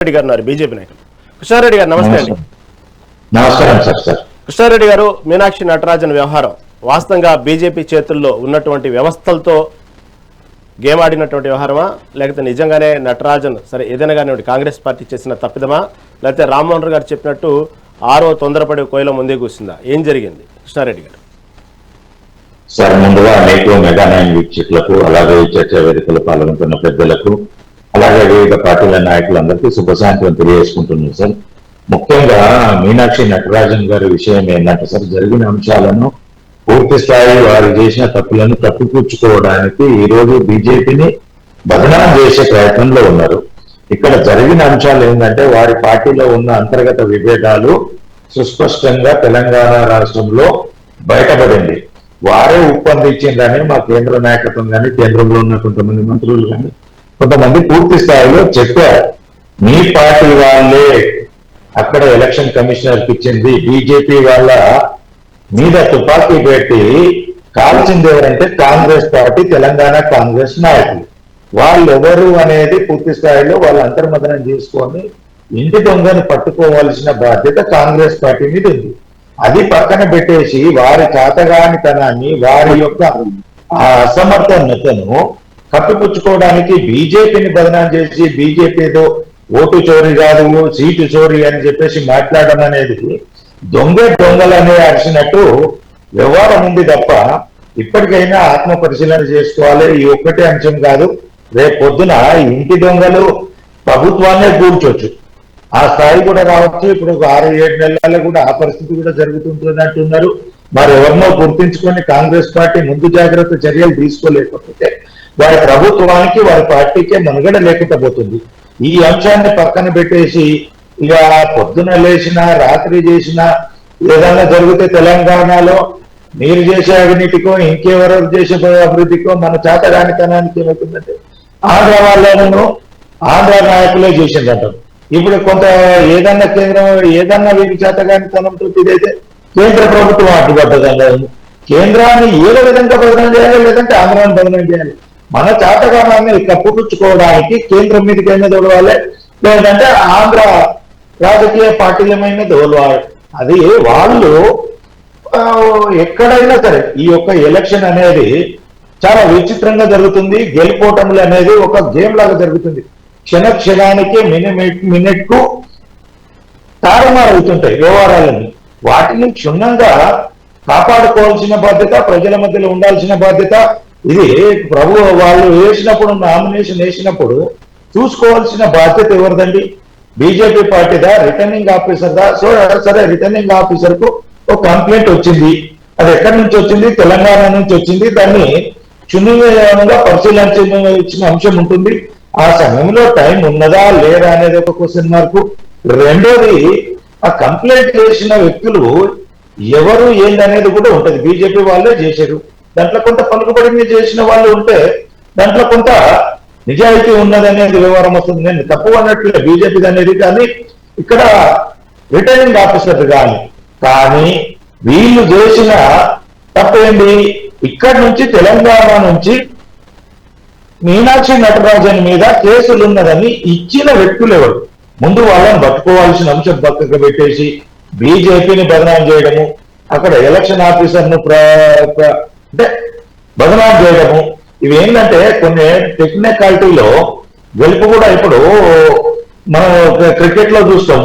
రెడ్డి గారు ఉన్నారు, బీజేపీ నాయకులు. కృష్ణారెడ్డి గారు నమస్తే అండి. నమస్కారం సార్. కృష్ణారెడ్డి గారు, మీనాక్షి నటరాజన్ వ్యవహారం వాస్తవంగా బీజేపీ చేతుల్లో ఉన్నటువంటి వ్యవస్థలతో గేమ్ ఆడినటువంటి వ్యవహారమా, లేకపోతే నిజంగానే నటరాజన్ సరే ఏదైనా కానీ కాంగ్రెస్ పార్టీ చేసిన తప్పిదమా, లేకపోతే రామ్మోహన్ గారు చెప్పినట్టు ఆరో తొందరపడి కోయిల ముందే కూర్చుందా, ఏం జరిగింది కృష్ణారెడ్డి గారు? సార్, ముందుగా అనేక మెగా నైన్ వీక్షకులకు, అలాగే చర్చా వేదికలు పాల్గొంటున్న పెద్దలకు, అలాగే వివిధ పార్టీల నాయకులందరికీ శుభ సాయంత్రం తెలియజేసుకుంటున్నాం సార్. ముఖ్యంగా మీనాక్షి నటరాజన్ గారి విషయం ఏంటంటే సార్, జరిగిన అంశాలను పూర్తి స్థాయి వారు చేసిన తప్పులను తప్పిపుచ్చుకోవడానికి ఈ రోజు బీజేపీని బదనాం చేసే ప్రయత్నంలో ఉన్నారు. ఇక్కడ జరిగిన అంశాలు ఏంటంటే, వారి పార్టీలో ఉన్న అంతర్గత విభేదాలు సుస్పష్టంగా తెలంగాణ రాష్ట్రంలో బయటపడింది. వారే ఒప్పందించిందని మా కేంద్ర నాయకత్వం కానీ, కేంద్రంలో ఉన్న కొంతమంది మంత్రులు కానీ, కొంతమంది పూర్తి స్థాయిలో చెప్పారు. మీ పార్టీ వాళ్ళే అక్కడ ఎలక్షన్ కమిషనర్కి ఇచ్చింది, బీజేపీ వాళ్ళ మీద తుపాకీ పెట్టి కాల్చింది ఎవరంటే కాంగ్రెస్ పార్టీ, తెలంగాణ కాంగ్రెస్ నాయకులు. వాళ్ళు ఎవరు అనేది పూర్తి స్థాయిలో వాళ్ళు అంతర్మదనం చేసుకొని ఇంటి దొంగను పట్టుకోవాల్సిన బాధ్యత కాంగ్రెస్ పార్టీ మీద ఉంది. అది పక్కన పెట్టేసి వారి చాతగానితనాన్ని, వారి యొక్క అసమర్థనతను కప్పిపుచ్చుకోవడానికి బీజేపీని బదనాం చేసి, బీజేపీతో ఓటు చోరీ కాదు సీటు చోరీ అని చెప్పేసి మాట్లాడడం అనేది దొంగలనే అరిచినట్టు వ్యవహారం ఉంది తప్ప, ఇప్పటికైనా ఆత్మ పరిశీలన చేసుకోవాలి. ఈ ఒక్కటే అంశం కాదు, రేపు పొద్దున ఇంటి దొంగలు ప్రభుత్వాన్నే కూర్చోవచ్చు, ఆ స్థాయి కూడా రావచ్చు. ఇప్పుడు 6-7 నెలల్లో కూడా ఆ పరిస్థితి కూడా జరుగుతుంటుంది అంటున్నారు. మరి ఎవరినో గుర్తించుకొని కాంగ్రెస్ పార్టీ ముందు జాగ్రత్త చర్యలు తీసుకోలేకపోతే వారి ప్రభుత్వానికి, వారి పార్టీకే మనుగడ లేకుండా పోతుంది. ఈ అంశాన్ని పక్కన పెట్టేసి ఇక పొద్దున లేచినా రాత్రి చేసినా ఏదన్నా జరిగితే తెలంగాణలో మీరు చేసే అవినీతికో, ఇంకెవరో చేసే అభివృద్ధికో, మన చేతగానితనానికి ఏమవుతుందంటే ఆంధ్ర వాళ్ళను ఆంధ్ర నాయకులే చేసిందంటారు. ఇప్పుడు కొంత ఏదన్నా కేంద్రం ఏదన్నా వీరి చేతగానితనంతో ఇదైతే కేంద్ర ప్రభుత్వం అడ్డుపడ్డదండి. కేంద్రాన్ని ఏదో విధంగా బదనం చేయాలి, లేదంటే ఆంధ్రాన్ని బదనం చేయాలి. మన చేతగానాన్ని కప్పుపుచ్చుకోవడానికి కేంద్రం మీదకైనా దొరవాలి, లేదంటే ఆంధ్ర రాజకీయ పార్టీలమైన దోల్వాలి. అది వాళ్ళు ఎక్కడైనా సరే ఈ యొక్క ఎలక్షన్ అనేది చాలా విచిత్రంగా జరుగుతుంది. గెలుపోవటములు అనేది ఒక గేమ్ లాగా జరుగుతుంది. క్షణానికి మినిట్ కు తారుమారు అవుతుంటాయి వ్యవహారాలని. వాటిని క్షుణ్ణంగా కాపాడుకోవాల్సిన బాధ్యత, ప్రజల మధ్యలో ఉండాల్సిన బాధ్యత ఇది. వాళ్ళు వేసినప్పుడు, నామినేషన్ వేసినప్పుడు చూసుకోవాల్సిన బాధ్యత ఎవరిదండి? బీజేపీ పార్టీదా, రిటర్నింగ్ ఆఫీసర్దా? సరే, రిటర్నింగ్ ఆఫీసర్ కు ఒక కంప్లైంట్ వచ్చింది. అది ఎక్కడి నుంచి వచ్చింది? తెలంగాణ నుంచి వచ్చింది. దాన్ని క్షుణ్ణంగా పరిశీలించిన అంశం ఉంటుంది. ఆ సమయంలో టైం ఉన్నదా లేదా అనేది ఒక క్వశ్చన్ మార్కు. రెండోది, ఆ కంప్లైంట్ చేసిన వ్యక్తులు ఎవరు ఏందనేది కూడా ఉంటది. బీజేపీ వాళ్ళే చేశారు, దాంట్లో కొంత పలుకుబడిని చేసిన వాళ్ళు ఉంటే దాంట్లో కొంత నిజాయితీ ఉన్నదనేది వ్యవహారం వస్తుంది. నేను తప్పు అన్నట్లే బీజేపీ అనేది, కానీ ఇక్కడ రిటర్నింగ్ ఆఫీసర్ కానీ వీళ్ళు చేసిన తప్పేంటి? ఇక్కడ నుంచి తెలంగాణ నుంచి మీనాక్షి నటరాజన్ మీద కేసులు ఉన్నదని ఇచ్చిన వ్యక్తులు ఎవరు? ముందు వాళ్ళని పట్టుకోవాల్సిన అంశం పక్కకు పెట్టేసి బీజేపీని బదనాం చేయడము, అక్కడ ఎలక్షన్ ఆఫీసర్ను అంటే బదనాం చేయడము, ఇవి ఏంటంటే కొన్ని టెక్నికాలిటీలో గెలుపు కూడా. ఇప్పుడు మనం క్రికెట్ లో చూస్తాం,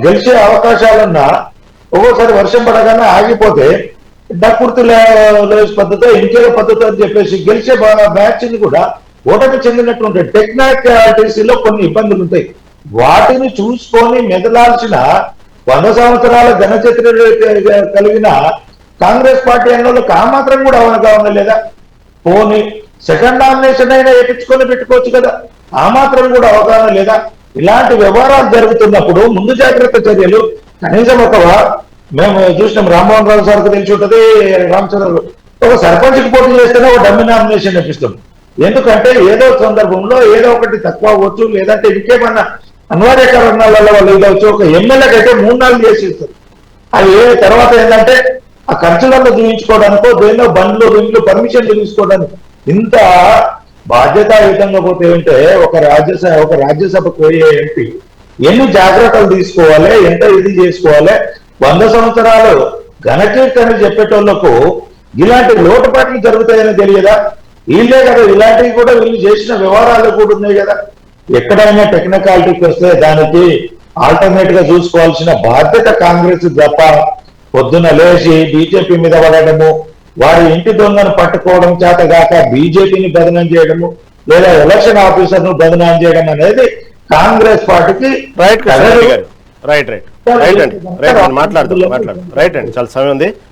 గెలిచే అవకాశాలున్నా ఒక్కోసారి వర్షం పడగానే ఆగిపోతే డక్కుర్తి పద్ధతి, ఇంకేదో పద్ధతి అని చెప్పేసి గెలిచే మ్యాచ్ ని కూడా ఓటమి చెందినట్టు ఉంటాయి. టెక్నికాలిటీస్ లో కొన్ని ఇబ్బందులు ఉంటాయి. వాటిని చూసుకొని మెదలాల్సిన 100 సంవత్సరాల ఘనచరిత్ర కలిగిన కాంగ్రెస్ పార్టీ అనే వాళ్ళకి ఆ మాత్రం కూడా అవగాహన లేదా? పోనీ సెకండ్ నామినేషన్ అయినా వేయించుకొని పెట్టుకోవచ్చు కదా, ఆ మాత్రం కూడా అవగాహన లేదా? ఇలాంటి వ్యవహారాలు జరుగుతున్నప్పుడు ముందు జాగ్రత్త చర్యలు కనీసం మేము చూసినాం, రామ్మోహన్ రావు సార్కు తెలిసి ఉంటుంది, రామచంద్ర ఒక సర్పంచ్కి పోటీ చేస్తేనే ఒక డమ్మి నామినేషన్ ఇప్పిస్తాం. ఎందుకంటే ఏదో సందర్భంలో ఏదో ఒకటి తక్కువ అవ్వచ్చు, లేదంటే ఇంకేమన్నా అనివార్య కారణాలలో వాళ్ళు ఇదవచ్చు. ఒక ఎమ్మెల్యేకి అయితే 3-4 చేసి ఇస్తారు. అవి తర్వాత ఏంటంటే ఆ ఖర్చులలో చూపించుకోవడానికో, దేనిలో బండ్లు పర్మిషన్లు తీసుకోవడానికి ఇంత బాధ్యతాయుతంగా పోతే ఉంటే ఒక రాజ్యసభకు పోయే ఎంపీ ఎన్ని జాగ్రత్తలు తీసుకోవాలి, ఎంత ఇది చేసుకోవాలి, 100 సంవత్సరాలు ఘనకీర్తన చెప్పేటోళ్లకు ఇలాంటి లోటుపాట్లు జరుగుతాయని తెలియదా? వీళ్ళే కదా ఇలాంటివి కూడా వీళ్ళు చేసిన వ్యవహారాలు కూడా ఉన్నాయి కదా. ఎక్కడైనా టెక్నికాలిటీకి వస్తే దానికి ఆల్టర్నేట్ గా చూసుకోవాల్సిన బాధ్యత కాంగ్రెస్ తప్ప పొద్దున లేచి బీజేపీ మీద పడడము, వారి ఇంటి దొంగను పట్టుకోవడం చేతగాక బీజేపీని బదనం చేయడము, లేదా ఎలక్షన్ ఆఫీసర్ ను బదనాం చేయడం అనేది కాంగ్రెస్ పార్టీకి రైట్ అండి మాట్లాడదాం రైట్ అండి చాలా సమయం ఉంది.